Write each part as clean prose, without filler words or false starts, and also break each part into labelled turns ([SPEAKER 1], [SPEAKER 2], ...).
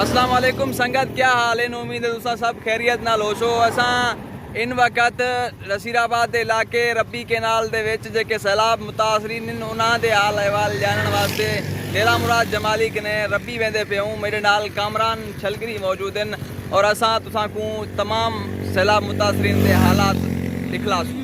[SPEAKER 1] अस्सलाम वालेकुम संगत, क्या हाल है? उम्मीद है तुसा सब खैरियत नाल होशो। असां इन वक्त नसीराबाद के इलाके रब्बी कैनाल दे विच जेके सैलाब मुतासरीन उन्हां दे हाल अहवाल जानने वास्ते डेरा मुराद जमाली कने रब्बी वेंदे पे हूँ। मेरे नाल कामरान छलगरी मौजूद हैं और असां तुसां को तमाम सैलाब मुतासरीन दे हालात दिखलासूं।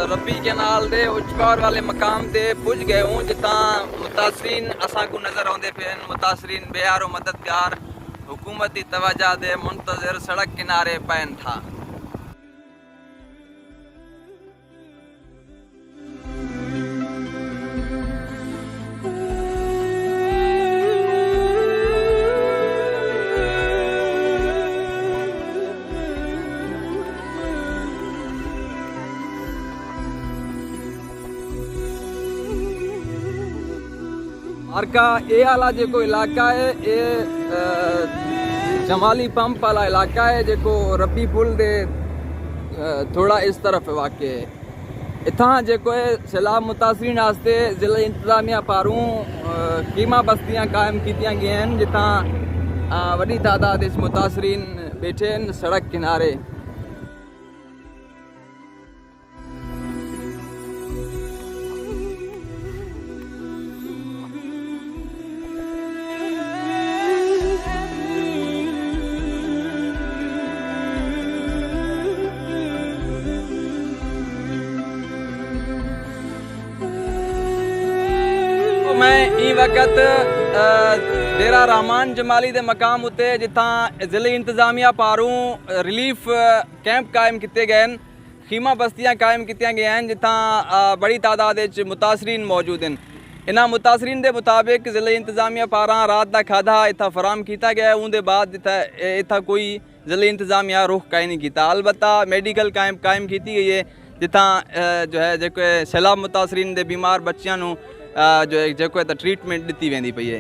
[SPEAKER 1] रब्बी कैनाल दे उचकौर वाले मकाम ते पुज गए हूँ जिता मुतासरीन असा को नज़र आते पे। मुतासरीन बेहार मददगार हुकूमती तवज्जो दे मुंतज़िर सड़क किनारे पैन था। मार्का ये वाला जो इलाका है ये जमाली पंप वाला इलाका है जो रब्बी पुल दे थोड़ा इस तरफ वाक़ है। इतना जो है सैलाब मुतासरीन वास्ते ज़िला इंतजामिया पारूँ कीमा बस्तियाँ कायम की गई हैं जिता वही तादाद इस मुतासरीन बैठे सड़क किनारे। मैं ई वक्त डेरा रहमान जमाली दे मकाम उत्ते जिथा ज़िले इंतजामिया पारूँ रिलीफ कैंप कायम किए गए हैं, खीमा बस्तियाँ कायम की गई हैं जिथा बड़ी तादाद मुतासरीन मौजूद हैं। इन्होंने मुतासरीन के मुताबिक ज़िले इंतजामिया पारा रात का खाधा इतना फराम किया गया है। उनके बाद इतना कोई ज़िले इंतजामिया रुख कायम नहीं किया। अलबत्ता मेडिकल कैंप कायम की गई है जिथा जो है जो सैलाब मुतासरीन के बीमार बच्चों जो ट्रीटमेंट दी वेंदी पई है।